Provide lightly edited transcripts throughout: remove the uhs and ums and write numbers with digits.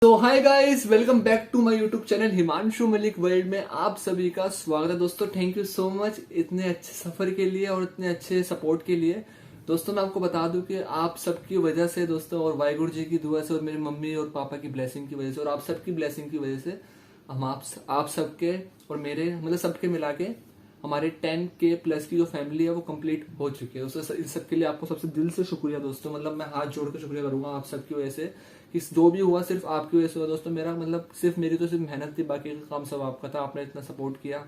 तो hi guys, welcome back to my YouTube channel Himanshu Malik world में आप सभी का स्वागत है। दोस्तों थैंक यू सो मच इतने अच्छे सफर के लिए और इतने अच्छे सपोर्ट के लिए। दोस्तों मैं आपको बता दूं कि आप सबकी वजह से दोस्तों, और वाहिगुरु जी की दुआ से और मेरी मम्मी और पापा की ब्लेसिंग की वजह से और आप सबकी ब्लेसिंग की वजह से हम आप सबके और मेरे मतलब सबके मिला के हमारे 10K प्लस की जो फैमिली है वो कंप्लीट हो चुकी है। दोस्तों इस सबके लिए आपको सबसे दिल से शुक्रिया दोस्तों। मतलब मैं हाथ जोड़ के शुक्रिया करूंगा आप सबकी वजह से कि जो भी हुआ सिर्फ आपकी वजह से हुआ दोस्तों। मेरा मतलब सिर्फ मेरी तो सिर्फ मेहनत थी, बाकी का काम सब आपका था। आपने इतना सपोर्ट किया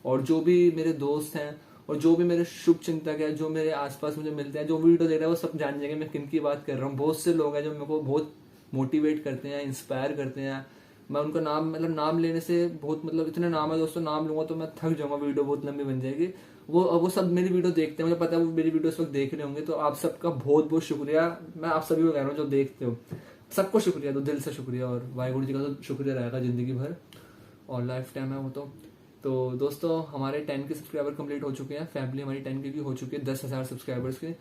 और जो भी मेरे दोस्त हैं और जो भी मेरे शुभ चिंतक है, जो मेरे आसपास मुझे मिलते हैं, जो वीडियो देख रहे हैं, वो सब जान जाएंगे मैं किन की बात कर रहा हूँ। बहुत से लोग हैं जो मेरे को बहुत मोटिवेट करते हैं, इंस्पायर करते हैं। मैं उनका नाम मतलब नाम लेने से बहुत मतलब इतने नाम है दोस्तों, नाम लूंगा तो मैं थक जाऊंगा, वीडियो बहुत लंबी बन जाएगी। वो सब मेरी वीडियो देखते हैं, मुझे पता है वो मेरी वीडियो इस वक्त देख रहे होंगे। तो आप सबका बहुत बहुत शुक्रिया। मैं आप सभी को कह रहा हूँ जो देखते हो, सबको शुक्रिया, तो दिल से शुक्रिया। और वाहिगुरु जी का तो शुक्रिया रहेगा जिंदगी भर और लाइफ टाइम है वो तो दोस्तों हमारे 10K सब्सक्राइबर कंप्लीट हो चुके हैं। फैमिली हमारी 10K की हो चुकी है, 10,000 सब्सक्राइबर्स के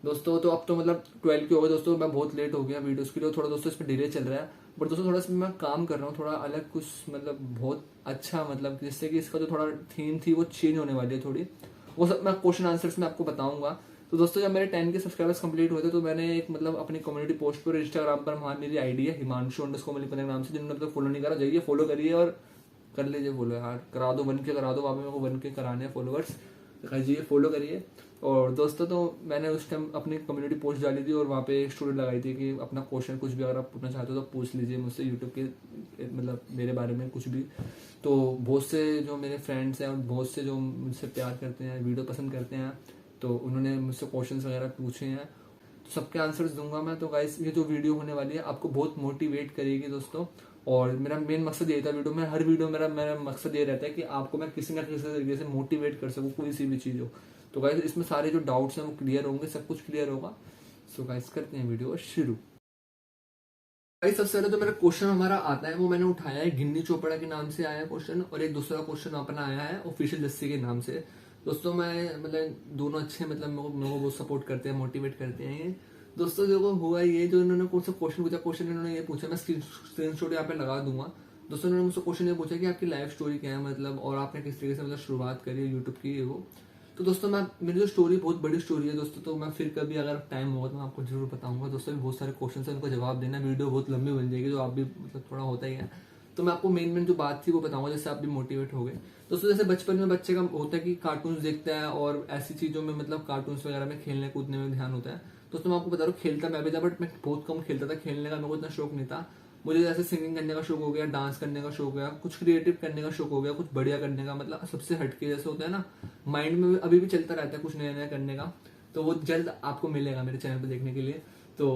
दोस्तों। तो अब तो मतलब 12 के हो गए दोस्तों। मैं बहुत लेट हो गया वीडियोस के लिए, थोड़ा दोस्तों इस पर डिले चल रहा है। बट दोस्तों थोड़ा सा मैं काम कर रहा हूँ, थोड़ा अलग कुछ मतलब बहुत अच्छा, मतलब जिससे कि इसका जो थोड़ा थीम थी वो चेंज होने वाली है थोड़ी। वो सब मैं क्वेश्चन आंसर्स में आपको बताऊंगा। तो दोस्तों जब मेरे 10K सब्सक्राइबर्स कंप्लीट हुए थे तो मैंने एक मतलब अपनी कम्युनिटी पोस्ट पर इंस्टाग्राम पर, वहाँ मेरी आईडी है हिमांशु_मलिक नाम से। जिन्होंने अब तक फॉलो नहीं करा जाइए फॉलो करिए और कर लीजिए फॉलो यार, करा दो, 1K करा दो। वहाँ पे मेरे को 1K कराने हैं फॉलोअर्स, कीजिए फॉलो करिए। और दोस्तों तो मैंने उस टाइम अपनी कम्युनिटी पोस्ट डाली थी और वहाँ पे एक स्टोरी लगाई थी कि अपना क्वेश्चन कुछ भी अगर आप पूछना चाहते हो तो पूछ लीजिए मुझसे यूट्यूब के मतलब मेरे बारे में कुछ भी। तो बहुत से जो मेरे फ्रेंड्स हैं और बहुत से जो मुझसे प्यार करते हैं, वीडियो पसंद करते हैं, तो उन्होंने मुझसे क्वेश्चन वगैरह पूछे हैं, तो सबके आंसर्स दूंगा मैं। तो गाइस ये जो वीडियो होने वाली है आपको बहुत मोटिवेट करेगी दोस्तों। और मेरा मेन मकसद ये था वीडियो में, हर वीडियो मेरा मेरा मकसद ये रहता है कि आपको मैं किसी ना किसी तरीके से मोटिवेट कर सकूँ, कोई सी भी चीज़ हो। तो गाइस इसमें सारे जो डाउट्स हैं वो क्लियर होंगे, सब कुछ क्लियर होगा। सो गाइस करते हैं वीडियो शुरू। गाइस सबसे पहले तो मेरा क्वेश्चन हमारा आता है वो मैंने उठाया है, गिन्नी चोपड़ा के नाम से आया है क्वेश्चन, और एक दूसरा क्वेश्चन अपना आया है ऑफिशियल जस्सी के नाम से। दोस्तों मैं मतलब दोनों अच्छे मतलब मेरे को बहुत सपोर्ट करते हैं, मोटिवेट करते हैं ये दोस्तों। देखो हुआ ये, जो इन्होंने कौन सा क्वेश्चन पूछा, क्वेश्चन इन्होंने ये पूछा, मैं स्क्रीन शॉट यहाँ पे लगा दूंगा दोस्तों। इन्होंने मुझसे क्वेश्चन ये पूछा कि आपकी लाइफ स्टोरी क्या है, मतलब और आपने किस तरीके से मतलब शुरुआत करी है यूट्यूब की वो। तो दोस्तों मैं मेरी जो स्टोरी बहुत बड़ी स्टोरी है दोस्तों, तो मैं फिर कभी अगर टाइम होगा तो मैं आपको जरूर बताऊंगा दोस्तों। बहुत सारे क्वेश्चन है उनको जवाब देना, वीडियो बहुत लंबी बन जाएगी, तो आप भी मतलब थोड़ा होता ही है। तो मैं आपको मेन जो बात थी वो बताऊंगा, जैसे आप भी मोटिवेट हो गए दोस्तों। जैसे बचपन में बच्चे का होता है कि कार्टून्स देखता है और ऐसी चीजों में मतलब कार्टून्स वगैरह में खेलने कूदने में ध्यान होता है। दोस्तों मैं आपको बता रहा हूँ खेलता मैं भी था, बट मैं बहुत कम खेलता था, खेलने का मेरे को इतना शौक नहीं था। मुझे जैसे सिंगिंग करने का शौक हो गया, डांस करने का शौक हो गया, कुछ क्रिएटिव करने का शौक हो गया, कुछ बढ़िया करने का, मतलब सबसे हटके जैसे होता है ना, माइंड में अभी भी चलता रहता है कुछ नया नया करने का। तो वो जल्द आपको मिलेगा मेरे चैनल पर देखने के लिए। तो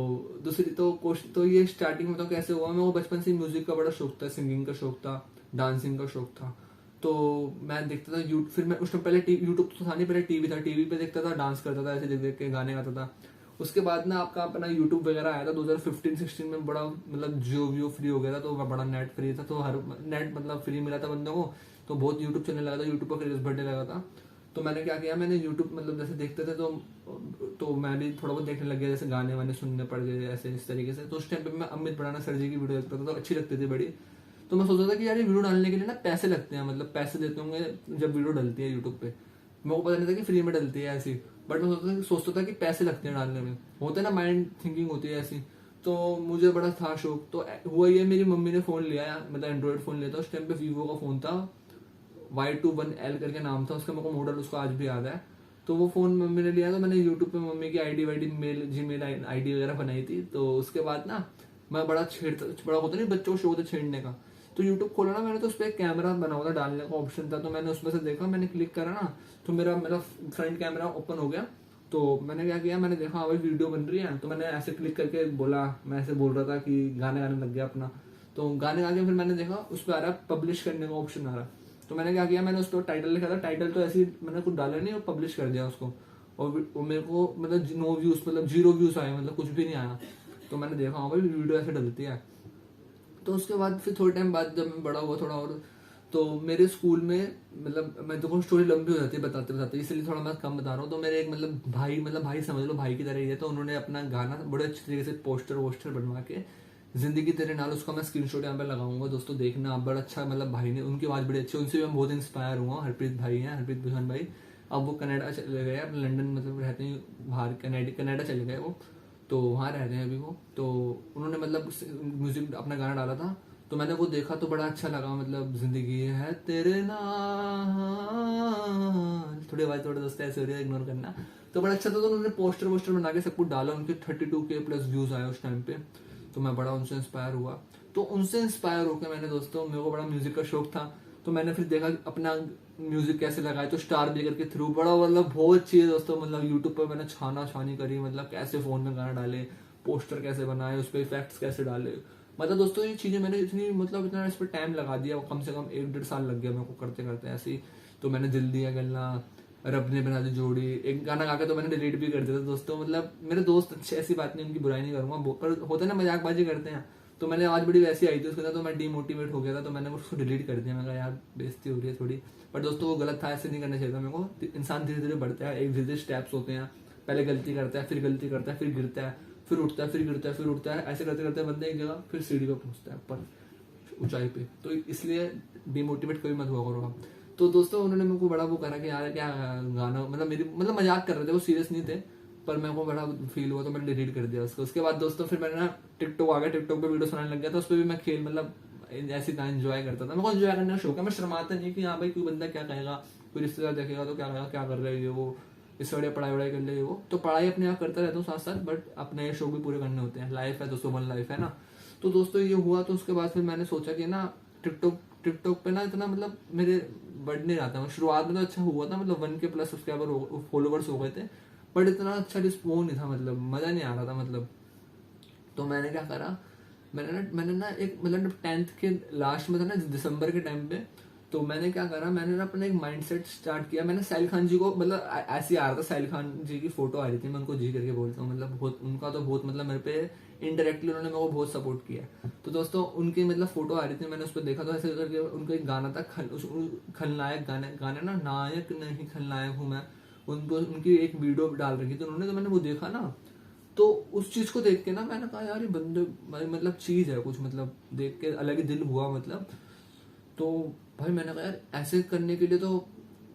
दूसरी तो ये स्टार्टिंग में तो कैसे हुआ, मैं वो बचपन से म्यूजिक का बड़ा शौक था, सिंगिंग का शौक था, डांसिंग का शौक था। तो मैं देखता था यूट्यूब, फिर मैं उस टाइम पहले यूट्यूब तो था नहीं, पहले टीवी था, टीवी पे देखता था, डांस करता था, ऐसे देख देख के गाने गाता था। उसके बाद ना आपका अपना यूट्यूब वगैरह आया था 2015-16 में, बड़ा मतलब जियो वियो फ्री हो गया था, तो बड़ा नेट फ्री था, तो हर नेट मतलब फ्री मिला था बंदों को। तो बहुत यूट्यूब चलने लगा था, यूट्यूब पर क्रेज बढ़ने लगा था। तो मैंने क्या किया, मैंने यूट्यूब मतलब जैसे देखते थे तो मैं भी थोड़ा बहुत देखने लग गया, जैसे गाने वाने सुनने पड़ गए ऐसे इस तरीके से। तो उस टाइम पे मैं अमित भड़ाना सर जी की वीडियो देखता था, तो अच्छी लगती थी बड़ी। तो मैं सोचता था कि यार ये वीडियो डालने के लिए ना पैसे लगते हैं, मतलब पैसे देते होंगे जब वीडियो डलती है यूट्यूब पे। मेरे को पता नहीं था कि फ्री में डलती है ऐसी, बट मैं सोचता था कि पैसे लगते हैं डालने में, होता है ना, माइंड थिंकिंग होती है ऐसी। तो मुझे बड़ा था शौक। तो हुआ ये, मेरी मम्मी ने फोन लिया, मतलब एंड्रॉइड फोन लिया था उस टाइम पे, वीवो का फोन था, Y21L करके नाम था उसका, मेरे को मॉडल उसको आज भी याद है। तो वो फोन मम्मी ने लिया, तो मैंने यूट्यूब पे मम्मी की आईडी वाईडी मेल जीमेल आईडी वगैरह बनाई थी। तो उसके बाद ना मैं बड़ा छेड़ता, बड़ा होता नहीं बच्चों को शौक होता छेड़ने का। तो यूट्यूब खोला ना मैंने, तो उस पर एक कैमरा बना हुआ था, डालने का ऑप्शन था। तो मैंने उसमें से देखा, मैंने क्लिक करा ना, तो मेरा मेरा फ्रंट कैमरा ओपन हो गया। तो मैंने क्या किया, मैंने देखा हाँ भाई वीडियो बन रही है, तो मैंने ऐसे क्लिक करके बोला, मैं ऐसे बोल रहा था कि गाने गाने लग गया अपना। तो गाने गा के फिर मैंने देखा उस पर आ रहा पब्लिश करने का ऑप्शन आ रहा। तो मैंने क्या किया, मैंने उस पर टाइटल लिखा था, टाइटल तो ऐसे ही मैंने कुछ डाला नहीं और पब्लिश कर दिया उसको। और वो मेरे को मतलब नो व्यूज, मतलब 0 व्यूज आए, मतलब कुछ भी नहीं आया। तो मैंने देखा हाँ भाई वीडियो ऐसे डलती है। तो उसके बाद फिर थोड़े टाइम बाद जब मैं बड़ा हुआ थोड़ा और, तो मेरे स्कूल में मतलब मैं देखो स्टोरी लंबी हो जाती है बताते बताते, इसलिए थोड़ा मैं कम बता रहा हूँ। तो मेरे एक मतलब भाई समझ लो भाई की तरह ही है, तो उन्होंने अपना गाना बड़े अच्छे तरीके से पोस्टर वोस्टर बनवा के जिंदगी तेरे नाल, उसका मैं स्क्रीनशॉट यहाँ पे लगाऊंगा दोस्तों, देखना आप। बड़ा अच्छा मतलब भाई ने, उनकी आवाज़ बड़ी अच्छी है, उनसे भी मैं बहुत इंस्पायर हुआ। हरप्रीत भाई हैं, हरप्रीत भूषण भाई। अब वो कनाडा चले गए, अब लंदन मतलब रहते हैं बाहर, कनाडा चले गए वो, तो वहाँ रह रहे हैं अभी वो। तो उन्होंने मतलब म्यूजिक अपना गाना डाला था, तो मैंने वो देखा तो बड़ा अच्छा लगा। मतलब जिंदगी है तेरे नाल, थोड़ी आवाज थोड़ा दोस्तों ऐसे हो रही है, इग्नोर करना। तो बड़ा अच्छा था, तो उन्होंने पोस्टर वोस्टर बना के सब कुछ डाला, उनके 32K प्लस व्यूज आए उस टाइम पे। तो मैं बड़ा उनसे इंस्पायर हुआ। तो उनसे इंस्पायर होकर मैंने दोस्तों, मेरे को बड़ा म्यूजिक का शौक था, तो मैंने फिर देखा अपना म्यूजिक कैसे लगाए, तो स्टार बेकर के थ्रू बड़ा मतलब बहुत अच्छी है दोस्तों। मतलब यूट्यूब पर मैंने छाना छानी करी, मतलब कैसे फोन में गाना डाले, पोस्टर कैसे बनाए, उस पर इफेक्ट्स कैसे डाले। मतलब दोस्तों ये चीजें मैंने इतनी मतलब इतना इस पर टाइम लगा दिया, कम से कम 1-1.5 साल लग गया मेरे को करते करते ऐसे ही। तो मैंने दिल दिया गल्ला, रब ने बना दी जोड़ी, एक गाना गा के तो मैंने डिलीट भी कर दिया था दोस्तों। मतलब मेरे दोस्त अच्छे, ऐसी बात नहीं, उनकी बुराई नहीं करूंगा, पर होता है ना मजाकबाजी करते हैं। तो मैंने आज बड़ी वैसी आई थी उसके अंदर, तो मैं डीमोटिवेट हो गया था, तो मैंने उसको डिलीट कर दिया। मैं कहा यार बेइज्जती हो रही है थोड़ी। पर दोस्तों वो गलत था, ऐसे नहीं करना चाहिए था मेरे को। इंसान धीरे धीरे बढ़ता है, एक धीरे धीरे स्टेप्स होते हैं, पहले गलती करता है, फिर गलती करता है, फिर गिरता है, फिर उठता है, फिर गिरता है, फिर उठता है, ऐसे करते करते बंदे एक जगह फिर सीढ़ी पे पहुंचता है ऊपर, ऊंचाई पे। तो इसलिए डिमोटिवेट कभी मत हुआ करो आप। तो दोस्तों उन्होंने मेरे को बड़ा वो करा कि यार क्या गाना, मतलब मेरी मतलब मजाक कर रहे थे, वो सीरियस नहीं थे, पर मेरे को बड़ा फील हुआ, तो मैंने डिलीट कर दिया उसको। उसके बाद दोस्तों फिर मैंने ना टिकटॉक आ गया, टिकटॉक पे वीडियो बनाने लग गया था, उस पर भी मैं खेल मतलब ऐसी गाना एंजॉय करता था। मेरे को एंजॉय करने का शौक है, मैं शर्माता नहीं कि हाँ भाई कोई बंदा क्या कहेगा, कोई रिश्तेदार देखेगा तो क्या कहेगा, क्या कर रहे है वो, इससे बढ़िया पढ़ाई वढ़ाई कर ले वो। तो पढ़ाई अपने आप करता रहता हूँ साथ साथ, बट अपने शौक भी पूरे करने होते हैं। लाइफ है दोस्तों, वन लाइफ है ना। तो दोस्तों ये हुआ, तो उसके बाद फिर मैंने सोचा कि ना टिकटॉक टिकटॉक पे ना इतना मतलब मेरे बढ़ नहीं रहा था। शुरुआत में तो अच्छा हुआ था, मतलब 1K प्लस सब्सक्राइबर फॉलोवर्स हो गए थे, बट इतना अच्छा रिस्पॉन्स नहीं था, मतलब मजा नहीं आ रहा था मतलब। तो मैंने क्या करा, मैंने ना एक मतलब 10th के लास्ट में था ना, दिसंबर के टाइम पे। तो मैंने क्या करा, मैंने ना अपना एक माइंडसेट स्टार्ट किया। मैंने साहिल खान जी को मतलब ऐसे ही आ रहा था, साहिल खान जी की फोटो आ रही थी, मैं उनको जी करके बोलता हूँ, मतलब बहुत उनका तो बहुत मतलब मेरे पे इनडायरेक्टली उन्होंने मेरे को बहुत सपोर्ट किया। तो दोस्तों उनकी मतलब फोटो आ रही थी, मैंने उस पर देखा, तो ऐसे करके उनका एक गाना था खलनायक, गाने ना, नायक नहीं खलनायक हूँ मैं, उनको उनकी एक वीडियो डाल रखी थी उन्होंने। तो मैंने वो देखा ना, तो उस चीज को देख के ना मैंने कहा यार ये बंदे मतलब चीज है कुछ, मतलब देख के अलग ही दिल हुआ मतलब। तो भाई मैंने कहा यार ऐसे करने के लिए तो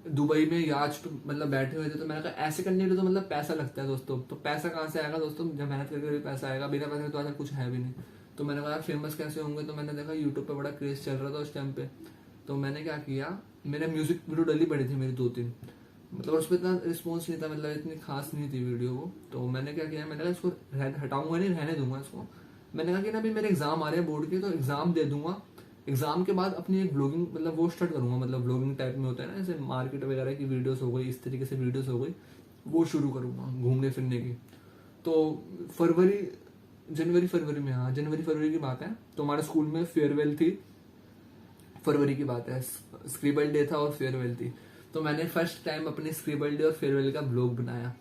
दुबई में याच पे मतलब बैठे हुए थे, तो मैंने कहा ऐसे करने के लिए तो मतलब पैसा लगता है दोस्तों। तो पैसा कहाँ से आएगा दोस्तों, जब मेहनत करके पैसा आएगा, बिना पैसे तो आजकल कुछ है भी नहीं। तो मैंने कहा यार फेमस कैसे होंगे, तो मैंने देखा यूट्यूब पे बड़ा क्रेज चल रहा था उस टाइम पे। तो मैंने क्या किया, मेरे म्यूजिक वीडियो डली पड़ी थी मेरी 2-3, मतलब उस पर इतना रिस्पॉन्स नहीं था, मतलब इतनी खास नहीं थी वीडियो वो। तो मैंने क्या किया, मैंने कहा इसको हटाऊंगा नहीं, रहने दूंगा इसको। मैंने कहा कि ना अभी मेरे एग्जाम आ रहे हैं बोर्ड के, तो एग्जाम दे दूंगा, एग्जाम के बाद अपनी एक ब्लॉगिंग मतलब वो स्टार्ट करूंगा, मतलब ब्लॉगिंग टाइप में होता है ना, जैसे मार्केट वगैरह की वीडियोस हो गई, इस तरीके से वीडियोस हो गई, वो शुरू करूंगा घूमने फिरने की। तो फरवरी जनवरी फरवरी में, हाँ जनवरी फरवरी की बात है, तो हमारे स्कूल में फेयरवेल थी, फरवरी की बात है, स्क्रिबल डे था और फेयरवेल थी। तो मैंने फर्स्ट टाइम अपने स्क्रिबल डे और फेयरवेल का ब्लॉग बनाया।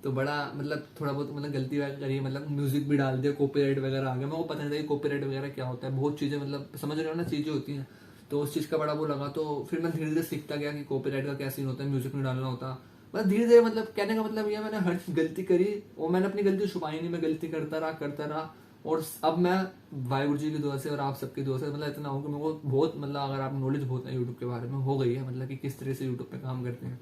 तो बड़ा मतलब थोड़ा बहुत मतलब गलती वगैरह करी, मतलब म्यूजिक भी डाल दिया, कॉपीराइट वगैरह आ गया, मेरे को पता नहीं था कि कॉपीराइट वगैरह क्या होता है, बहुत चीजें मतलब समझ रहे हो ना, चीजें होती हैं। तो उस चीज का बड़ा वो लगा, तो फिर मैं धीरे धीरे सीखता गया कि कॉपीराइट का क्या सीन होता है, म्यूजिक में डालना होता। मतलब धीरे धीरे, मतलब कहने का मतलब ये, मैंने हर गलती करी और मैंने अपनी गलती छुपाई नहीं, मैं गलती करता रहा। और अब मैं वाहिगुरु जी की दुआ से और आप सबकी दुआ से मतलब इतना हो कि मेरे को बहुत मतलब, अगर आप नॉलेज बहुत है यूट्यूब के बारे में हो गई है, मतलब कि किस तरह से यूट्यूब पे काम करते हैं,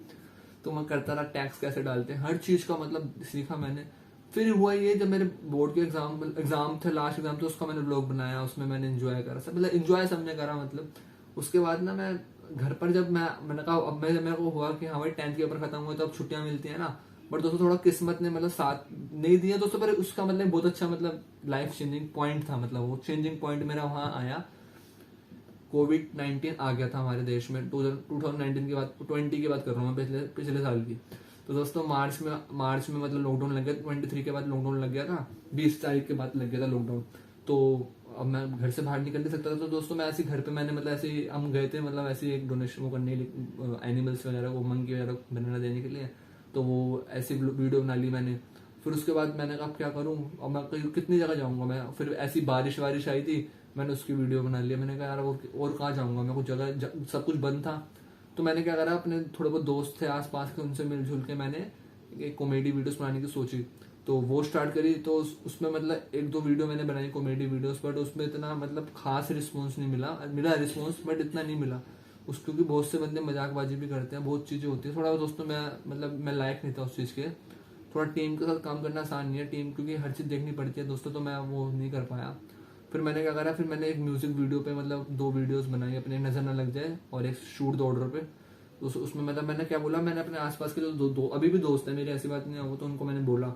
तो मैं करता रहा, टैक्स कैसे डालते हैं, हर चीज का मतलब सीखा मैंने। फिर हुआ ये, जब मेरे बोर्ड के एग्जाम थे, लास्ट एग्जाम, तो उसका मैंने ब्लॉग बनाया, उसमें मैंने एंजॉय करा सब, मतलब एंजॉय सबने करा मतलब। उसके बाद ना मैं घर पर जब मैंने कहा, अब मेरे को हुआ कि हाँ भाई 10th के पेपर खत्म हुए तो अब छुट्टियां मिलती है ना। बट दोस्तों थोड़ा किस्मत ने मतलब साथ नहीं दिया दोस्तों, पर उसका मतलब बहुत अच्छा मतलब लाइफ चेंजिंग पॉइंट था, मतलब वो चेंजिंग पॉइंट मेरा वहां आया। कोविड-19 आ गया था हमारे देश में 2019 की बात, 20 की बात कर रहा हूँ मैं, पिछले पिछले साल की। तो दोस्तों मार्च में मतलब लॉकडाउन लग गया, 23 के बाद लॉकडाउन लग गया था, 20 तारीख के बाद लग गया था लॉकडाउन। तो अब मैं घर से बाहर निकल नहीं सकता था। तो दोस्तों मैं ऐसे घर पे मैंने मतलब ऐसे हम गए थे, मतलब ऐसे एक डोनेशन वो करने एनिमल्स वगैरह को, मंकी वगैरह बनाना देने के लिए। तो वो ऐसी वीडियो बना ली मैंने। फिर उसके बाद मैंने कहा अब क्या करूं, अब मैं कितनी जगह जाऊंगा मैं। फिर ऐसी बारिश वारिश आई थी, मैंने उसकी वीडियो बना लिया। मैंने कहा यार और कहाँ जाऊंगा मैं, कुछ जगह सब कुछ बंद था। तो मैंने क्या करा, अपने थोड़े बहुत दोस्त थे आसपास के, उनसे मिलजुल के मैंने एक कॉमेडी वीडियोस बनाने की सोची। तो वो स्टार्ट करी। तो उसमें मतलब 1-2 वीडियो मैंने बनाई कॉमेडी वीडियोस, बट उसमें इतना मतलब खास रिस्पॉन्स नहीं मिला, मिला रिस्पॉन्स बट इतना नहीं मिला उस, क्योंकि बहुत से बंदे मजाकबाजी भी करते हैं, बहुत चीज़ें होती है। थोड़ा दोस्तों मैं मतलब मैं लायक नहीं था उस चीज़ के। थोड़ा टीम के साथ काम करना आसान नहीं है, टीम क्योंकि हर चीज़ देखनी पड़ती है दोस्तों, तो मैं वो नहीं कर पाया। फिर मैंने क्या करा, फिर मैंने एक म्यूजिक वीडियो पे मतलब 2 वीडियोस बनाई अपने नज़र ना लग जाए, और एक शूट द ऑर्डर पे। तो उसमें मतलब मैंने क्या बोला, मैंने अपने आसपास के जो दो अभी भी दोस्त हैं मेरे, ऐसी बात नहीं है वो, तो उनको मैंने बोला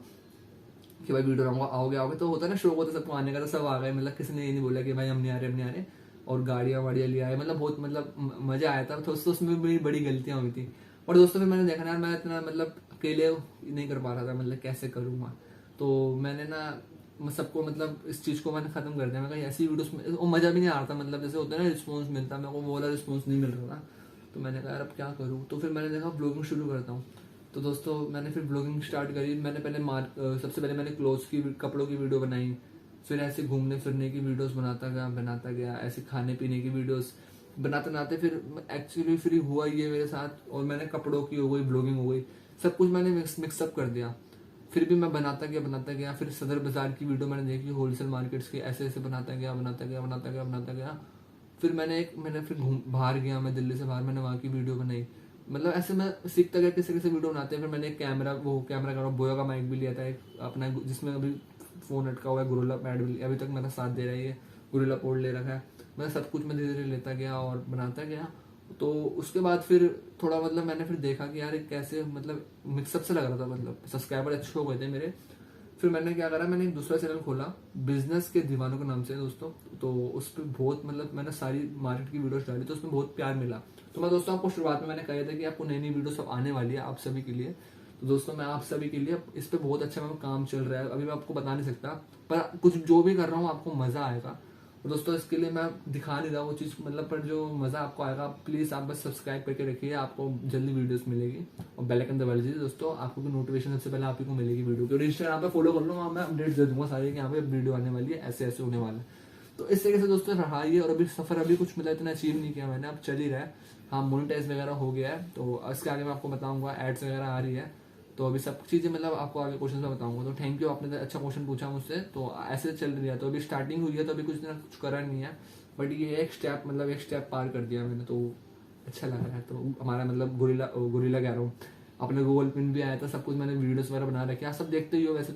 कि भाई वीडियो बनाऊंगा, आओगे आओगे। तो होता है ना शौक होता है सबको आने का, तो सब आ गए, मतलब किसी ने ये नहीं बोला कि भाई हम नहीं आ रहे हम नहीं आ रहे। और गाड़ियाँ वाड़ियाँ ले आए, मतलब बहुत मतलब मजा आया था। तो उसमें मेरी बड़ी गलतियाँ हुई थी। और दोस्तों फिर मैंने देखा ना यार, मैं इतना मतलब अकेले नहीं कर पा रहा था, मतलब कैसे करूँगा। तो मैंने ना मैं सबको मतलब इस चीज़ को मैंने खत्म कर दिया। मैं कहा ऐसी वीडियोस में वो मज़ा भी नहीं आ रहा था, मतलब जैसे होता है ना रिस्पॉन्स मिलता, मेरे को वो वाला रिस्पॉन्स नहीं मिल रहा था। तो मैंने कहा यार अब क्या करूँ, तो फिर मैंने देखा ब्लॉगिंग शुरू करता हूँ। तो दोस्तों मैंने फिर ब्लॉगिंग स्टार्ट करी। मैंने पहले सबसे पहले मैंने क्लोथ्स की कपड़ों की वीडियो बनाई, फिर ऐसे घूमने फिरने की वीडियोस बनाता गया, ऐसे खाने पीने की वीडियोस बनाते बनाते फिर एक्चुअली फिर हुआ ये मेरे साथ, और मैंने कपड़ों की हो गई, ब्लॉगिंग हो गई, सब कुछ मैंने मिक्सअप कर दिया। फिर भी मैं बनाता गया। फिर सदर बाजार की वीडियो मैंने देखी, होलसेल मार्केट्स की, ऐसे ऐसे बनाता गया। फिर मैंने फिर बाहर गया, मैं दिल्ली से बाहर, मैंने वहाँ की वीडियो बनाई। मतलब ऐसे मैं सीखता गया कैसे कैसे वीडियो बनाते हैं। फिर मैंने एक कैमरा का बोया का माइक भी लिया था एक अपना, जिसमें अभी फोन अटका हुआ है, गोरिल्ला पैड भी अभी तक मेरा साथ दे रहा है, ये गोरिल्ला पोर्ट ले रखा है। मैं सब कुछ मैं धीरे धीरे लेता गया और बनाता गया। तो उसके बाद फिर थोड़ा मतलब मैंने फिर देखा कि यार कैसे मतलब मिक्सअप से लग रहा था, मतलब सब्सक्राइबर अच्छे हो गए थे मेरे। फिर मैंने क्या करा, मैंने एक दूसरा चैनल खोला बिजनेस के दीवानों के नाम से दोस्तों। तो उस पर बहुत मतलब मैंने सारी मार्केट की वीडियोस डाली, तो उसमें बहुत प्यार मिला। तो मैं दोस्तों आपको शुरुआत में मैंने कहा था कि आपको नई नई वीडियो सब आने वाली है आप सभी के लिए। तो दोस्तों मैं आप सभी के लिए इस पे बहुत अच्छा मेरा काम चल रहा है, अभी मैं आपको बता नहीं सकता, पर कुछ जो भी कर रहा हूँ आपको मजा आएगा। और दोस्तों इसके लिए मैं दिखा नहीं रहा वो चीज़, मतलब पर जो मज़ा आपको आएगा, प्लीज़ आप बस सब्सक्राइब करके रखिए, आपको जल्दी वीडियोस मिलेगी। और बेल आइकन दबा लीजिए दोस्तों, आपको नोटिफिकेशन सबसे पहले आप ही को मिलेगी वीडियो की। और इंस्टाग्राम पे फॉलो कर लो, वहाँ मैं अपडेट्स दे दूंगा सारे कि यहाँ पे वीडियो आने वाली है, ऐसे ऐसे होने वाला है। तो इस तरीके से दोस्तों रहा ये। और अभी सफर अभी कुछ मतलब इतना अचीव नहीं किया मैंने, अब चल ही रहा है। हाँ मोनेटाइज वगैरह हो गया है, तो इसके आगे मैं आपको बताऊंगा, एड्स वगैरह आ रही है। तो अभी सब चीज़ें मतलब आपको आगे क्वेश्चन में बताऊंगा। तो थैंक यू, आपने अच्छा क्वेश्चन पूछा मुझसे। तो ऐसे चल रही है, तो अभी स्टार्टिंग हुई है, तो अभी कुछ करा नहीं है, बट ये एक स्टेप पार कर दिया मैंने, तो अच्छा लग रहा है। तो हमारा मतलब गोरिल्ला कह रहा हूँ, अपने गूगल पिन भी आया था, सब कुछ मैंने वीडियोस वगैरह बना रखे हैं, सब देखते ही हो वैसे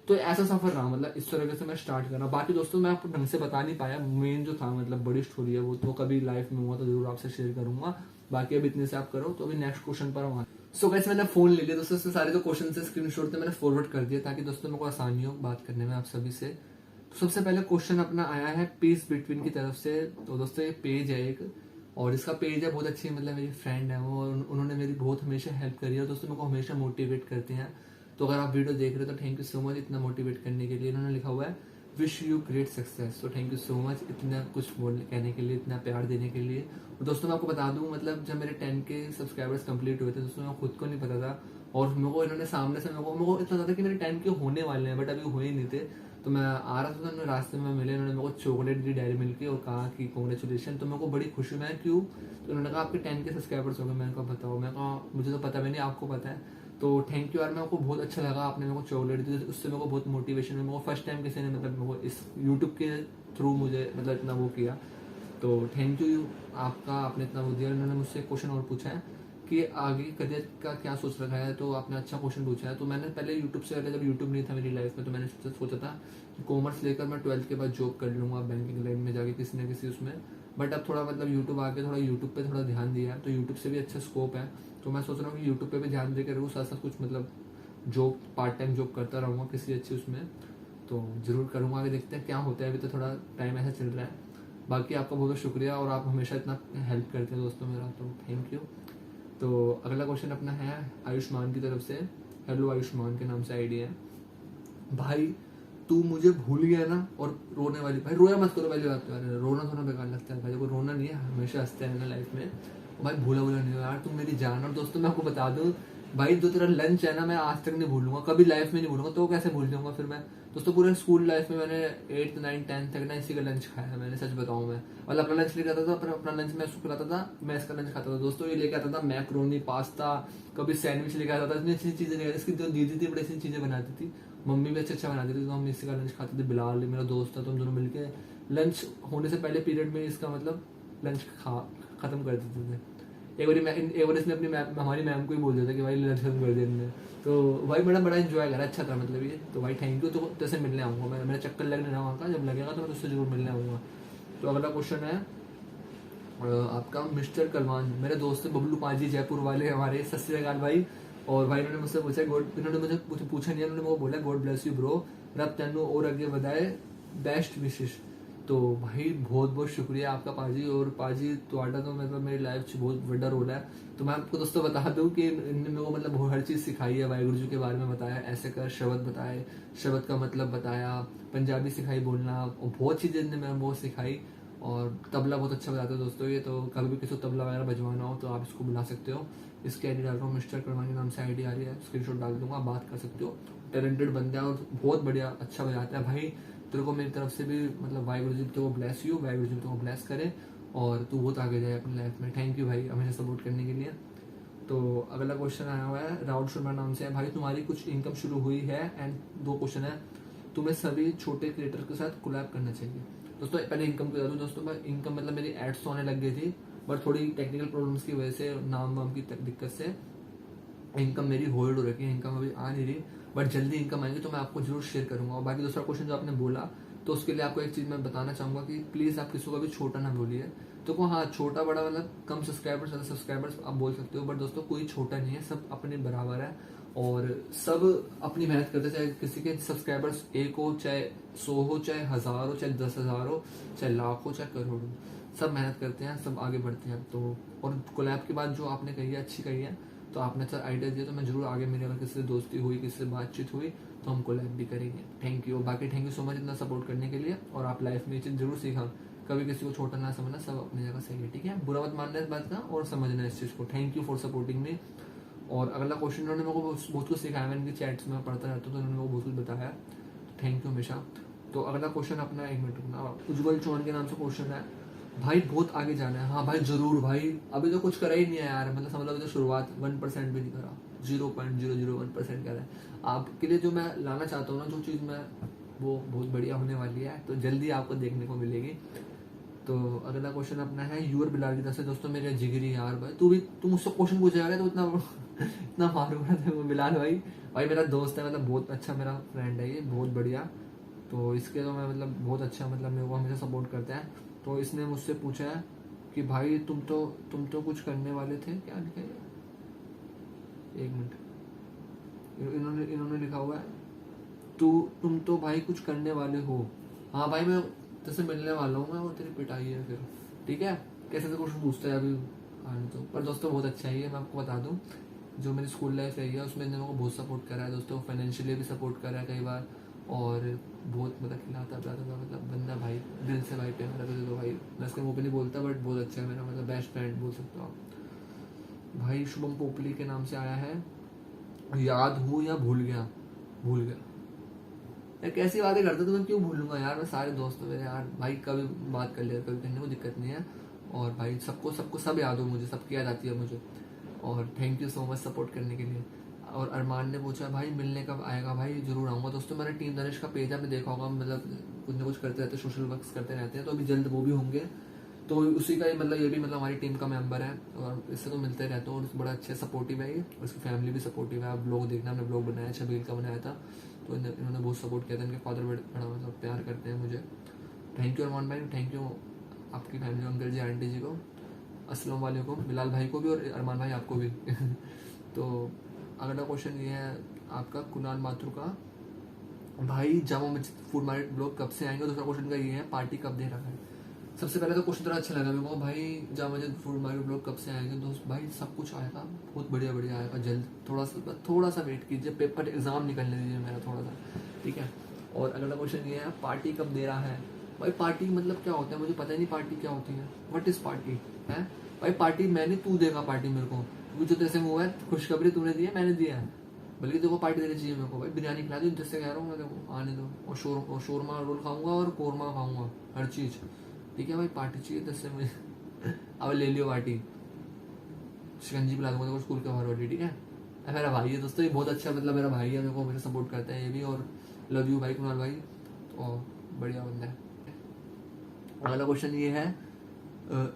तो ऐसा सफर रहा, मतलब इस तरह से मैं स्टार्ट कर रहा। बाकी दोस्तों मैं आपको ढंग से बता नहीं पाया, मेन जो था मतलब बड़ी स्टोरी है वो तो कभी लाइफ में हुआ तो जरूर आपसे शेयर करूंगा। बाकी अभी इतने से आप करो। तो अभी नेक्स्ट क्वेश्चन पर हमारा सो गाइस मैंने फोन ले लिया दोस्तों, इससे सारे जो क्वेश्चन से स्क्रीनशॉट थे मैंने फॉरवर्ड कर दिया, ताकि दोस्तों मेरे को आसानी हो बात करने में आप सभी से। तो सबसे पहले क्वेश्चन अपना आया है पीस बिटवीन की तरफ से। तो दोस्तों ये पेज है एक, और इसका पेज है बहुत अच्छी, मतलब मेरी फ्रेंड है वो, उन्होंने मेरी बहुत हमेशा हेल्प करी है दोस्तों, मेरे को हमेशा मोटिवेट करते हैं। तो अगर आप वीडियो देख रहे हो तो थैंक यू सो मच इतना मोटिवेट करने के लिए। इन्होंने लिखा हुआ है विश यू ग्रेट सक्सेस। तो थैंक यू सो मच इतना कुछ बोलने कहने के लिए, इतना प्यार देने के लिए। और दोस्तों मैं आपको बता दूं, मतलब जब मेरे 10 के सब्सक्राइबर्स कंप्लीट हुए थे दोस्तों, मैं खुद को नहीं पता था, और मेरे को इन्होंने सामने से मेरे को इतना था कि मेरे 10 के होने वाले हैं, बट अभी हुए ही नहीं थे। तो मैं आ रहा था, तो रास्ते में मिले, इन्होंने मेरे को चॉकलेट दी डेयरी मिल्क की, और कहा कि कॉन्ग्रेचुलेशन। तो मेरे को बड़ी खुशी में क्यों, तो उन्होंने कहा आपके 10 के सब्सक्राइबर्स हो गए। मैंने कहा बताओ, मैं कहा मुझे तो पता भी नहीं, आपको पता है। तो थैंक यू यार, मेरे को बहुत अच्छा लगा, आपने मेरे को चॉकलेट दी, उससे मेरे को बहुत मोटिवेशन है। मेरे को फर्स्ट टाइम किसी ने मतलब मेरे को इस यूट्यूब के थ्रू मुझे मतलब इतना वो किया। तो थैंक यू आपका, आपने इतना वो दिया। उन्होंने मुझसे क्वेश्चन और पूछा है कि आगे करियर का क्या सोच रखा है, तो आपने अच्छा क्वेश्चन पूछा है। तो मैंने पहले यूट्यूब से पहले, जब यूट्यूब नहीं था मेरी लाइफ में, तो मैंने सोचा था कि कॉमर्स लेकर मैं 12th के बाद जॉब कर लूँगा बैंकिंग लाइन में जाके किसी न किसी उसमें। बट अब थोड़ा मतलब यूट्यूब आके थोड़ा यूट्यूब पे थोड़ा ध्यान दिया है, तो यूट्यूब से भी अच्छा स्कोप है। तो मैं सोच रहा हूँ कि यूट्यूब पे भी ध्यान देकर रहूँ, साथ साथ कुछ मतलब जॉब, पार्ट टाइम जॉब करता रहूँगा किसी अच्छी उसमें। तो जरूर करूँगा, आगे देखते हैं क्या होता है, अभी तो थोड़ा टाइम ऐसा चल रहा है। बाकी आपका बहुत बहुत शुक्रिया, और आप हमेशा इतना हेल्प करते हैं दोस्तों मेरा, तो थैंक यू। तो अगला क्वेश्चन अपना है आयुष्मान की तरफ से। हेलो आयुष्मान के नाम से आईडी है। भाई तू मुझे भूल गया ना, और रोने वाली, भाई रोया मत करो पहली बात तो यार, रोना थोड़ा बेकार लगता है भाई, को रोना नहीं है, हमेशा हंसते रहना लाइफ में। भाई भूला नहीं हो यार, तुम मेरी जान। और दोस्तों मैं आपको बता दूं भाई, जो तेरा लंच है ना, मैं आज तक नहीं भूलूंगा, कभी लाइफ में नहीं भूलूंगा, तो कैसे भूल जाऊंगा फिर मैं। दोस्तों पूरे स्कूल लाइफ में मैंने 8th 9th 10th तक ना इसी का लंच खाया है मैंने, सच बताऊं मैं। मतलब अपना लंच लेके आता था, अपना लंच मैं उसको खिलाता था, मैं इसका लंच खाता था दोस्तों। ये लेके आता था मैक्रोनी, पास्ता, कभी सैंडविच लेके आता था, इतनी अच्छी चीजें लेकर, इसकी जो दीदी थी बड़ी अच्छी चीजें बनाती थी। मम्मी भी अच्छा बनाती थी, तो हम इसी का लंच खाते थे। बिलाल मेरा दोस्त था, तो हम दोनों मिलके लंच होने से पहले पीरियड में इसका मतलब लंच खत्म कर देते थे। एक बार इसने अपनी मैम, हमारी मैम को ही बोल दिया था कि भाई लंच खत्म कर दिया इनने। तो भाई बड़ा बड़ा एंजॉय करा, अच्छा था मतलब ये। तो भाई थैंक यू। तो जैसे मिलने आऊँगा मैं, मेरा चक्कर लगने रहा वहाँ का, जब लगेगा तो मैं उससे जरूर मिलने आऊँगा। तो अगला क्वेश्चन है आपका मिस्टर कलवान, मेरे दोस्त है बबलू पाजी जयपुर वाले हमारे, सत श्री अकाल भाई। और भाई इन्होंने मुझसे पूछा इन्होंने मुझे पूछा नहीं है, उन्होंने वो बोला गॉड ब्लेस यू ब्रो, रब तेनू और आगे बढ़ाए, बेस्ट विशेष। तो भाई बहुत बहुत शुक्रिया आपका पाजी। और पाजी ਤੁਹਾਡਾ तो मतलब मेरी लाइफ च बहुत बड़ा रोल है। तो मैं आपको दोस्तों बता दूं कि इनने मेरे को मतलब हर चीज़ सिखाई है, वाहिगुरु जी के बारे में बताया, ऐसे कर शब्द बताए, शब्द का मतलब बताया, पंजाबी सिखाई बोलना, और बहुत चीज़ें इनने मेरे को सिखाई। और तबला बहुत अच्छा बजाते हो दोस्तों ये, तो कभी भी किसी को तबला वगैरह बजवाना हो तो आप इसको बुला सकते हो। इसकी आईडी डाल रहा हूँ, मिस्टर करवान के नाम से आईडी आ रही है, स्क्रीनशॉट डाल दूंगा, आप बात कर सकते हो। टैलेंटेड बंदा है और बहुत बढ़िया अच्छा बजाता है भाई। तेरे को मेरी तरफ से भी मतलब वाहिगुरु जी तो ब्लेस यू, वाहिगुरु जी तो ब्लेस करे और तू बहुत आगे जाए अपनी लाइफ में। थैंक यू भाई हमेशा सपोर्ट करने के लिए। तो अगला क्वेश्चन आया हुआ है राहुल शर्मा नाम से है, भाई तुम्हारी कुछ इनकम शुरू हुई है? एंड दो क्वेश्चन है, तुम्हें सभी छोटे क्रिएटर के साथ कोलैब करना चाहिए। दोस्तों पहले इनकम को बता दूं दोस्तों, मैं इनकम मतलब मेरी एड्स तो आने लग गई थी, बट थोड़ी टेक्निकल प्रॉब्लम्स की वजह से, नाम वाम की दिक्कत से इनकम मेरी होल्ड हो रखी है, इनकम अभी आ नहीं रही। बट जल्दी इनकम आएगी तो मैं आपको जरूर शेयर करूंगा। और बाकी दूसरा क्वेश्चन जो आपने बोला, तो उसके लिए आपको एक चीज़ मैं बताना चाहूँगा कि प्लीज़ आप किसी को भी छोटा ना बोलिए। तो को हाँ छोटा बड़ा मतलब कम सब्सक्राइबर्स ज़्यादा सब्सक्राइबर्स आप बोल सकते हो, बट दोस्तों कोई छोटा नहीं है, सब अपने बराबर है और सब अपनी मेहनत करते हैं। चाहे किसी के सब्सक्राइबर्स 1 हो, चाहे 100 हो, चाहे 1000 हो, चाहे 10,000 हो, चाहे लाख हो, चाहे करोड़ हो, सब मेहनत करते हैं, सब आगे बढ़ते हैं। तो और कोलैब की बात जो आपने कही है अच्छी कही है, तो आपने सर आइडिया दिया, तो मैं जरूर आगे मेरी अगर किसी से दोस्ती हुई, किसी से बातचीत हुई तो हम कोलैब भी करेंगे। Thank you. बाकी थैंक यू सो मच इतना सपोर्ट करने के लिए। और आप लाइफ में ये चीज़ जरूर सीखा, कभी किसी को छोटा ना समझना, सब अपनी जगह सही है, ठीक है? बुरा मत मानना इस बात का और समझना इस चीज़ को। Thank you for supporting me. और अगला क्वेश्चन उन्होंने मेरे को बहुत कुछ सिखाया, मैं इनकी चैट्स में पढ़ता रहता हूँ तो उन्होंने मेरे को बहुत कुछ बताया, थैंक यू हमेशा। तो अगला क्वेश्चन अपना 1 मिनट रुकना, उज्जवल चौहान के नाम से क्वेश्चन है, भाई बहुत आगे जाना है। हाँ भाई जरूर भाई, अभी तो कुछ करा ही नहीं है यार, मतलब समझ लो अभी तो शुरुआत 1% भी नहीं करा, 0.001% करा है। आपके लिए जो मैं लाना चाहता हूँ ना, जो चीज़ मैं, वो बहुत बढ़िया होने वाली है, तो जल्दी आपको देखने को मिलेगी। तो अगला क्वेश्चन अपना है यूर बिलाल की तरफ से, दोस्तों मेरे जिगरी यार भाई, तू मुझसे क्वेश्चन पूछेगा तो इतना इतना मारूंगा तो बिलाल भाई मेरा दोस्त है, मतलब बहुत अच्छा मेरा फ्रेंड है ये, बहुत बढ़िया। तो इसके तो मैं मतलब बहुत अच्छा, मतलब मेरे को हमेशा सपोर्ट करता है। तो इसने मुझसे पूछा है कि भाई तुम तो कुछ करने वाले थे, क्या लिखा है, 1 मिनट, इन्होंने लिखा हुआ है तुम तो भाई कुछ करने वाले हो। हाँ भाई मैं तुझसे मिलने वाला हूँ मैं, और तेरी पिटाई है फिर, ठीक है? कैसे तो कुछ पूछता है अभी आने तो। पर दोस्तों बहुत अच्छा ही है, मैं आपको बता दूँ, जो मेरी स्कूल लाइफ रही है उसमें मेरे को बहुत सपोर्ट करा है दोस्तों, फाइनेंशियली भी सपोर्ट करा है कई बार, और बहुत मतलब खिलाता पिलाता था, मतलब बंदा भाई दिल से भाई प्यार करता तो भाई, मैं उसके मुँह पे नहीं बोलता बट बहुत अच्छा है मेरा, मतलब बेस्ट फ्रेंड बोल सकते हो आप। भाई शुभम पोपली के नाम से आया है, याद हूँ या भूल गया? भूल गया यार, कैसी बातें करते तो मैं क्यों भूलूंगा यार, मैं सारे दोस्तों मेरे यार भाई, कभी बात कर लिया, कभी करने को दिक्कत नहीं है। और भाई सबको सबको सब याद हो मुझे, सबकी याद आती है मुझे। और thank you so much support करने के लिए। और अरमान ने पूछा भाई मिलने कब आएगा? भाई जरूर आऊँगा दोस्तों, मेरा टीम दनिश का पेज आपने देखा होगा, मतलब कुछ ना कुछ करते रहते हैं, सोशल वर्क करते रहते हैं, तो अभी जल्द वो भी होंगे। तो उसी का ही मतलब, ये भी मतलब हमारी टीम का मेंबर है और इससे तो मिलते रहते हैं, और बड़ा अच्छा सपोर्टिव है ये, और उसकी फैमिली भी सपोर्टिव है। आप ब्लॉग देखना, हमने ब्लॉग बनाया, छबील का बनाया था, तो इन्होंने बहुत सपोर्ट किया था। इनके फादर बड़ा मतलब प्यार करते हैं मुझे। थैंक यू अरमान भाई, थैंक यू आपकी फैमिली, अंकल जी आंटी जी को, अस्सलाम वालेकुम, बिलाल भाई को भी और अरमान भाई आपको भी। तो अगला क्वेश्चन ये है आपका कुणाल माथुर का, भाई Jama Masjid food market blog कब से आएंगे? दूसरा क्वेश्चन का ये है पार्टी कब दे रहा है? सबसे पहले तो क्वेश्चन थोड़ा अच्छा लगा मेरे को, भाई Jama Masjid food market blog कब से आएंगे? दोस्त भाई सब कुछ आएगा, बहुत बढ़िया बढ़िया आएगा जल्द, थोड़ा सा वेट कीजिए, पेपर एग्जाम निकलने दीजिए मेरा थोड़ा सा, ठीक है? और अगला क्वेश्चन ये है पार्टी कब दे रहा है? भाई पार्टी मतलब क्या होता है मुझे पता ही नहीं, पार्टी क्या होती है, व्हाट इज पार्टी है? भाई पार्टी मैंने, तू देगा पार्टी मेरे को, जो तेरे से मुँह है, खुशखबरी तूने दी है, मैंने दिया है, बल्कि देखो पार्टी देनी चाहिए मेरे को। भाई बिरयानी खिला दो जिससे कह रहा हूँ मैं, देखो आने दो, और शोरमा रोल खाऊंगा और कोरमा खाऊंगा, हर चीज़, ठीक है? भाई पार्टी चाहिए दस से मुझे। अब ले लियो पार्टी, शिकंजी पिला दूंगा स्कूल के बाहर वाली, ठीक है? मेरा भाई है दोस्तों, ये बहुत अच्छा, मतलब मेरा भाई है, मेरे को हमेशा सपोर्ट करता है ये भी। और लव यू भाई कुणाल भाई, तो बढ़िया बंदा है। अगला क्वेश्चन ये है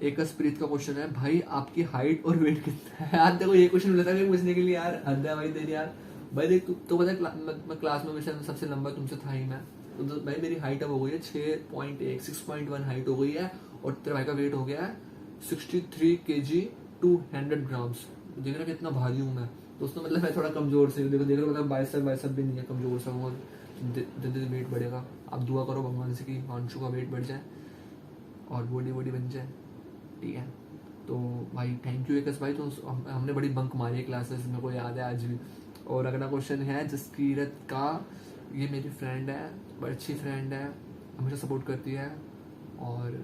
एकसप्रीत का क्वेश्चन है, भाई आपकी हाइट और वेट कितना है? यार देखो ये क्वेश्चन मिला था कि पूछने के लिए, यार हद है भाई तेरी यार। भाई देख तो पता है मैं क्लास में हमेशा सबसे लंबा तुमसे था ही मैं, तो भाई मेरी हाइट अब हो गई है 6.1 6.1 हाइट हो गई है, और तेरे भाई का वेट हो गया है 63 kg 200 ग्राम्स। देख रहा कितना भारी हूँ मैं दोस्तों, मतलब मैं थोड़ा कमजोर से देखो देख रहा मतलब बाइसेप भी नहीं है, कमजोर सा हूँ। दिन दिन वेट बढ़ेगा, आप दुआ करो भगवान से कि हिमांशु का वेट बढ़ जाए और बॉडी बन जाए, ठीक है। तो भाई थैंक यू एकस भाई, तो हमने बड़ी बंक मारी है क्लासेस, मेरे को याद है आज भी। और अगला क्वेश्चन है जसकीरत का, ये मेरी फ्रेंड है, बड़ी अच्छी फ्रेंड है, हमेशा सपोर्ट करती है और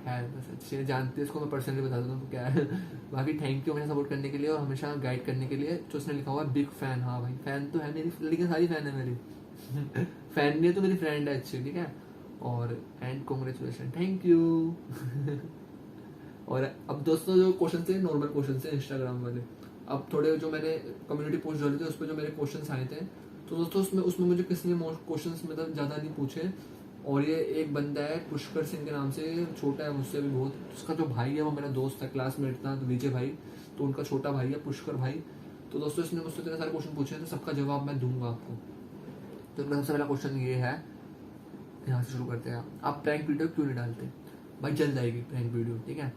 है बस अच्छी है, जानती है इसको, मैं पर्सनली बता देता हूँ क्या है। बाकी थैंक यू हमेशा सपोर्ट करने के लिए और हमेशा गाइड करने के लिए। जो उसने लिखा हुआ बिग फैन, हाँ भाई फैन तो है मेरी, लेकिन सारी फैन है मेरी। फैन नहीं है तो मेरी फ्रेंड है अच्छी, ठीक है। और एंड कॉन्ग्रेचुलेशन, थैंक यू। और अब दोस्तों जो क्वेश्चन थे नॉर्मल क्वेश्चन थे इंस्टाग्राम वाले, अब थोड़े जो मैंने कम्युनिटी पोस्ट डाले थे उस पर जो मेरे क्वेश्चन आए थे, तो दोस्तों उसमें मुझे किसी ने क्वेश्चन मतलब ज़्यादा नहीं पूछे। और ये एक बंदा है पुष्कर सिंह के नाम से, छोटा है मुझसे भी बहुत, उसका जो भाई है वो मेरा दोस्त है, क्लासमेट था, तो विजय भाई, तो उनका छोटा भाई है पुष्कर भाई। तो दोस्तों इसने मुझसे इतने सारे क्वेश्चन पूछे हैं, तो सबका जवाब मैं दूंगा आपको। तो इनका सबसे पहला क्वेश्चन ये है, यहाँ से शुरू करते हैं, आप प्रैंक वीडियो क्यों नहीं डालते? भाई जल्द आएगी प्रैंक वीडियो, ठीक है।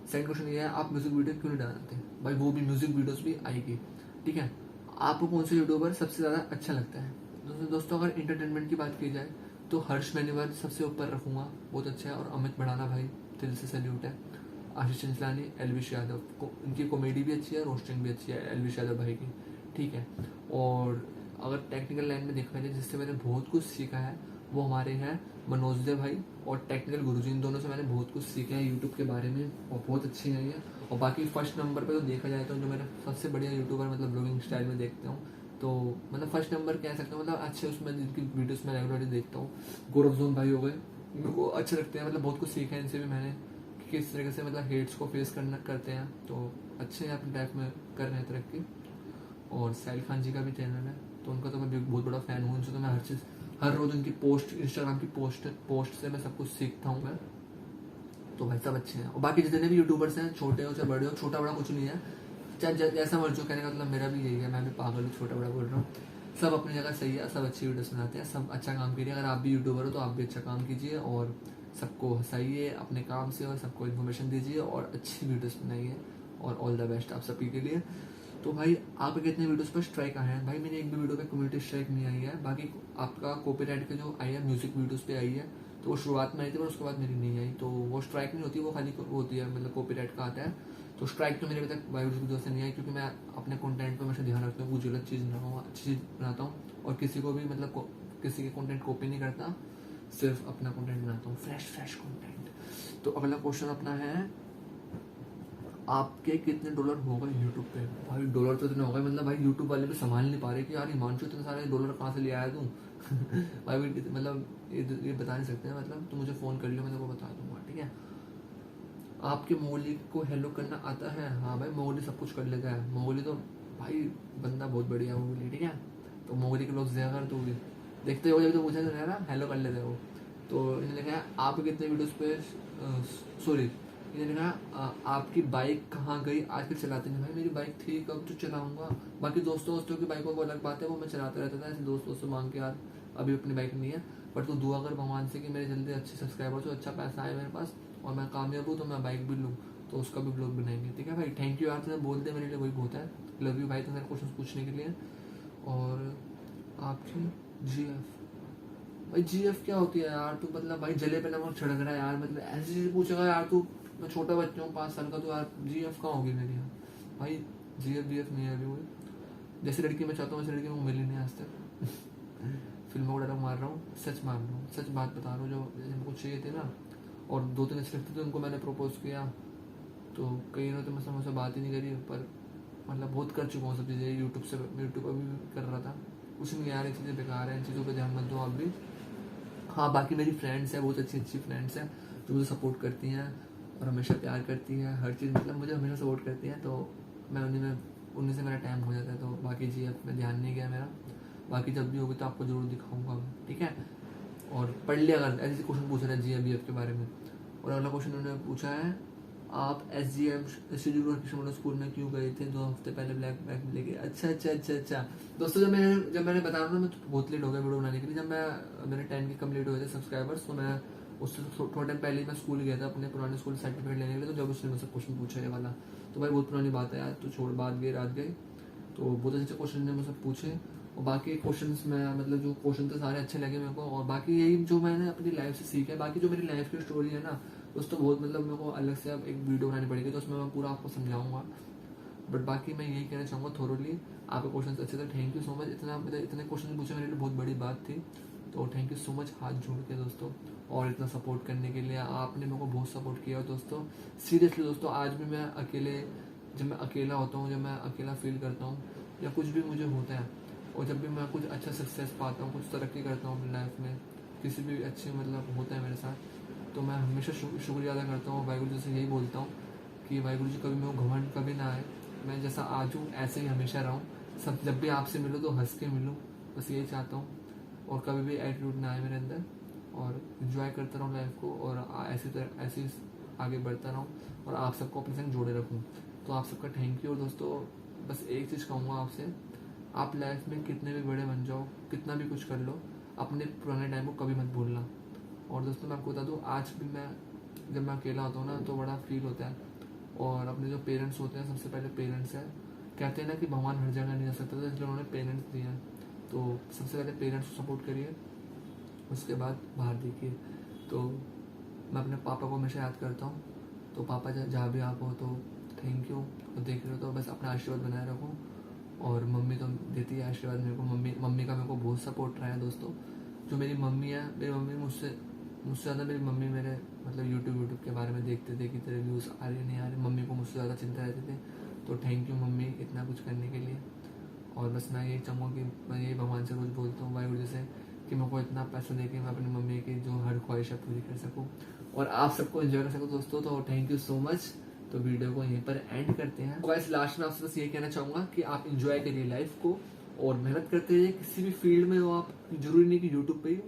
सेकंड क्वेश्चन ये है, आप म्यूजिक वीडियो क्यों नहीं डालते? भाई वो भी म्यूजिक वीडियोस भी आएगी, ठीक है। आपको कौन सा यूट्यूबर सबसे ज़्यादा अच्छा लगता है? दोस्तों अगर इंटरटेनमेंट की बात की जाए तो हर्ष मैनीवर सबसे ऊपर रखूंगा, बहुत अच्छा है। और अमित भड़ाना भाई दिल से सैल्यूट है। आशीष चंचलानी, एलविश यादव को, इनकी कॉमेडी भी अच्छी है, रोस्टिंग भी अच्छी है एलविश यादव भाई की, ठीक है। और अगर टेक्निकल लाइन में देखा जाए जिससे मैंने बहुत कुछ सीखा है वो हमारे हैं मनोज दे भाई और टेक्निकल गुरुजी, इन दोनों से मैंने बहुत कुछ सीखा है यूट्यूब के बारे में, और बहुत अच्छे हैं ये। और बाकी फर्स्ट नंबर पे तो देखा जाए तो जो मेरा सबसे बढ़िया यूट्यूबर मतलब ब्लॉगिंग स्टाइल में देखता हूँ, तो मतलब फर्स्ट नंबर कह सकता हूँ, मतलब अच्छे उसमें जिनकी वीडियोस में रेगुलरली देखता हूँ, गौरव जोन भाई हो गए, मेरे को अच्छे लगते हैं, मतलब बहुत कुछ सीखा है इनसे भी मैंने कि किस तरीके से मतलब हेट्स को फेस करते हैं, तो अच्छे हैं अपनी लाइफ में कर रहे हैं तरक्की। और साहिल खान जी का भी चैनल है, तो उनका तो मैं बहुत बड़ा फ़ैन हूँ, उनसे तो मैं हर चीज़ हर रोज़ उनकी पोस्ट, इंस्टाग्राम की पोस्ट से मैं सब कुछ सीखता हूँ मैं। तो भाई सब अच्छे हैं। और बाकी जितने भी यूट्यूबर्स हैं, छोटे हो चाहे बड़े हो, छोटा बड़ा कुछ नहीं है, चाहे जैसा मर्जी हो, कहने का मतलब मेरा भी यही है, मैं भी पागल हूँ, छोटा बड़ा बोल रहा हूँ, सब अपनी जगह सही है, सब अच्छी वीडियोस बनाते हैं, सब अच्छा काम कीजिए। अगर आप भी यूट्यूबर हो तो आप भी अच्छा काम कीजिए और सबको हंसाइए अपने काम से और सबको इन्फॉर्मेशन दीजिए और अच्छी वीडियोस बनाइए। और ऑल द बेस्ट आप सभी के लिए। तो भाई आपके कितने वीडियोस पर स्ट्राइक आए हैं? भाई मैंने एक भी वीडियो पे कम्युनिटी स्ट्राइक नहीं आई है, बाकी आपका कॉपीराइट के जो आई है म्यूजिक वीडियोस पे आई है, तो वो शुरुआत में आई थी पर उसके बाद मेरी नहीं आई, तो वो स्ट्राइक नहीं होती, वो खाली होती है मतलब कॉपीराइट का आता है। तो स्ट्राइक तो मेरे अभी तक वीडियोस की वजह से नहीं आई, क्योंकि मैं अपने कंटेंट पे हमेशा ध्यान रखता हूँ, कुछ गलत चीज़ ना हो, अच्छी चीज़ बनाता हूँ और किसी को भी मतलब किसी के कंटेंट कॉपी नहीं करता, सिर्फ अपना कंटेंट बनाता हूँ, फ्रेश कंटेंट। तो अगला क्वेश्चन अपना है, आपके कितने डॉलर हो गए यूट्यूब पे? भाई डॉलर तो इतने हो गए, मतलब भाई यूट्यूब वाले भी संभाल नहीं पा रहे कि यार हिमांशु इतने सारे डॉलर कहाँ से ले आया तू। भाई मतलब ये बता नहीं सकते हैं, मतलब तो मुझे फ़ोन कर लियो, मैं तेको बता दूंगा, ठीक है। आपके मोगली को हेलो करना आता है? हाँ भाई मोगली सब कुछ कर लेता है, मोगली तो भाई बंदा बहुत बढ़िया है मोगली, ठीक है। तो मोगली के लोग अगर तू भी देखते हो जब तो पूछा तो ना हेलो कर लेते हो। तो इन्होंने लिखा है आप कितने वीडियोस पे, सॉरी इन्होंने कहा आपकी बाइक कहाँ गई, आजकल चलाते नहीं? भाई मेरी बाइक थी, कब तो चलाऊंगा। बाकी दोस्तों की बाइकों को अलग बात है, वो मैं चलाता रहता था ऐसे दोस्तों मांग के, यार अभी अपनी बाइक नहीं है। बट तू दुआ कर भगवान से कि मेरे जल्दी अच्छे सब्सक्राइबर्स हो, अच्छा पैसा आए मेरे पास और मैं कामयाब हूँ, तो मैं बाइक भी लूँ, तो उसका भी ब्लॉग बनाएंगे, ठीक है भाई। थैंक यू यार, तुमने बोल दिया मेरे लिए वही बहुत है। लव यू भाई तुम्हारे क्वेश्चन पूछने के लिए। और आपकी GF, भाई GF क्या होती है यार? तू मतलब भाई जले पे नमक छिड़क रहा है यार, मतलब ऐसी चीज़ पूछेगा यार तू, मैं छोटा बच्चा हूँ 5 साल का, तो यार GF कहाँ होगी मेरी यार? भाई GF नहीं है अभी कोई, जैसी लड़की मैं चाहता हूँ वैसी लड़की मुझे मिली नहीं आज तक। फिल्मों को डायलॉग मार रहा हूँ, सच मार रहा हूँ, सच बात बता रहा हूँ, जो जिनको चाहिए थे ना, और 2-3 अच्छे लगते थे उनको मैंने प्रपोज किया, तो कई ने तो मैं समझ से बात ही नहीं करी, पर मतलब बहुत कर चुका हूँ सब चीज़ें, यूट्यूब पर भी कर रहा था, कुछ नहीं यार, ये चीज़ें बेकार है, इन चीज़ों पर ध्यान मत दो आप भी। हाँ बाकी मेरी फ्रेंड्स हैं, बहुत अच्छी फ्रेंड्स हैं जो मुझे सपोर्ट करती हैं और हमेशा प्यार करती हैं, हर चीज़ मतलब मुझे हमेशा सपोर्ट करती हैं, तो मैं उन्हीं से मेरा टाइम हो जाता है, तो बाकी GF में ध्यान नहीं गया मेरा। बाकी जब भी होगी तो आपको जरूर दिखाऊंगा मैं, ठीक है। और पढ़ लिया अगर ऐसे क्वेश्चन पूछ रहे हैं GMBF के बारे में। और अगला क्वेश्चन उन्होंने पूछा है, आप SGM institute of Krishna school में क्यों गए थे 2 हफ्ते पहले ब्लैक बैग लेके? अच्छा दोस्तों, जब मैंने बताया ना, मैं बहुत लेट हो गया वीडियो बनाने के लिए। जब मेरे 10 के कम्प्लीट हुए थे सब्सक्राइबर्स, तो मैं उससे थोड़ा टाइम पहले ही मैं स्कूल गया था अपने पुराने स्कूल सर्टिफिकेट लेने के लिए। तो जब उसने मुझसे क्वेश्चन पूछा ये वाला, तो भाई बहुत पुरानी बात है यार, तो छोड़, बात गई रात गई। तो बहुत अच्छे क्वेश्चन ने मुझसे पूछे, और बाकी क्वेश्चंस में मतलब जो क्वेश्चन थे सारे अच्छे लगे मेरे को। और बाकी यही जो मैंने अपनी लाइफ से सीखा है, बाकी जो मेरी लाइफ की स्टोरी है ना दोस्तों, बहुत मतलब मेरे को अलग से अब एक वीडियो बनानी पड़ेगी, तो उसमें मैं पूरा आपको समझाऊंगा। बट बाकी मैं यही कहना चाहूँगा थोरोली, आपके क्वेश्चन अच्छे थे, थैंक यू सो मच। इतने क्वेश्चन पूछे मेरे लिए बहुत बड़ी बात थी, तो थैंक यू सो मच हाथ जोड़ के दोस्तों। और इतना सपोर्ट करने के लिए आपने मेरे को बहुत सपोर्ट किया दोस्तों, सीरियसली दोस्तों। आज भी मैं अकेले, जब मैं अकेला होता हूँ, जब मैं अकेला फील करता हूँ या कुछ भी मुझे होता है, और जब भी मैं कुछ अच्छा सक्सेस पाता हूँ, कुछ तरक्की करता हूँ अपनी लाइफ में, किसी भी अच्छे मतलब होता है मेरे साथ, तो मैं हमेशा शुक्रिया अदा करता हूँ वाहिगुरु जी से। यही बोलता हूँ कि वाहिगुरु जी कभी मेरे को घमंड कभी ना आए, मैं जैसा आज हूँ ऐसे ही हमेशा रहूँ। सब जब भी आपसे मिलूँ तो हंस के मिलूँ, बस यही चाहता हूँ। और कभी भी एटीट्यूड ना आए मेरे अंदर, और इन्जॉय करता रहूँ लाइफ को, और ऐसे ही आगे बढ़ता रहूँ, और आप सबको अपने संग जोड़े रखूँ। तो आप सबका थैंक यू। और दोस्तों बस एक चीज़ कहूँगा आपसे, आप लाइफ में कितने भी बड़े बन जाओ, कितना भी कुछ कर लो, अपने पुराने टाइम को कभी मत भूलना। और दोस्तों मैं आपको बता दूँ, आज भी जब मैं अकेला होता हूँ ना, तो बड़ा फील होता है। और अपने जो पेरेंट्स होते हैं, सबसे पहले पेरेंट्स है, कहते हैं ना कि भगवान हर जगह नहीं जा सकता, तो इसलिए उन्होंने पेरेंट्स दिए हैं। तो सबसे पहले पेरेंट्स को सपोर्ट करिए, उसके बाद बाहर देखिए। तो मैं अपने पापा को हमेशा याद करता हूँ। तो पापा जहाँ भी आप हो तो थैंक यू, तो देख रहे हो तो बस अपना आशीर्वाद बनाए रखो। और मम्मी तो देती है आशीर्वाद मेरे को, मम्मी का मेरे को बहुत सपोर्ट रहा है दोस्तों। जो मेरी मम्मी है, मेरी मम्मी मुझसे ज़्यादा, मेरी मम्मी मेरे मतलब यूट्यूब के बारे में देखते थे कि तेरे व्यूज़ आ रहे नहीं आ रहे, मम्मी को मुझसे ज़्यादा चिंता रहती थी। तो थैंक यू मम्मी इतना कुछ करने के लिए। और बस मैं यही चाहूँगा कि मैं यही भगवान से रोज़ बोलता हूँ वाहिगुरु जी से, कि मेरे को इतना पैसा दे के मैं अपनी मम्मी की जो हर ख्वाहिश है पूरी कर सकूँ, और आप सबको एंजॉय कर सकूँ दोस्तों। तो थैंक यू सो मच। तो वीडियो को यहीं पर एंड करते हैं। गाइस लास्ट में आपसे बस ये कहना चाहूँगा कि आप इंजॉय करिए लाइफ को, और मेहनत करते रहिए। किसी भी फील्ड में हो आप, जरूरी नहीं कि यूट्यूब पे ही हो,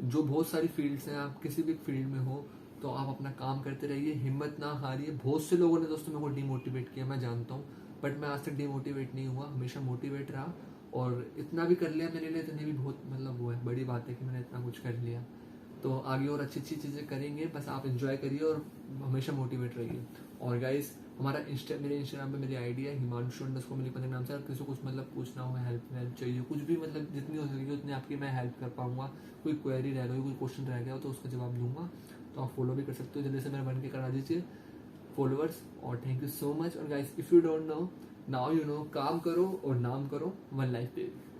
जो बहुत सारी फील्ड्स हैं, आप किसी भी फील्ड में हो तो आप अपना काम करते रहिए, हिम्मत ना हारिए। बहुत से लोगों ने दोस्तों मेरे को डिमोटिवेट किया, मैं जानता हूँ, बट मैं आज तक डिमोटिवेट नहीं हुआ, हमेशा मोटिवेट रहा। और इतना भी कर लिया मेरे लिए, इतनी भी बहुत मतलब वो है, बड़ी बात है कि मैंने इतना कुछ कर लिया। तो आगे और अच्छी अच्छी चीज़ें करेंगे, बस आप इंजॉय करिए और हमेशा मोटिवेट रहिए। और गाइस हमारा मेरे इंस्टाग्राम पे मेरी आईडी है himanshu_malik नाम से। किसी को कुछ मतलब पूछना हो, हेल्प चाहिए, कुछ भी मतलब जितनी हो सकेगी उतनी आपकी मैं हेल्प कर पाऊंगा। कोई क्वेरी रह गई, कोई क्वेश्चन रह गया हो तो उसका जवाब दूंगा। तो आप फॉलो भी कर सकते हो, जल्दी से मेरे बन के करा दीजिए फॉलोअर्स। और थैंक यू सो मच। और guys if you don't know, now you know, काम करो और नाम करो, वन लाइफ पे।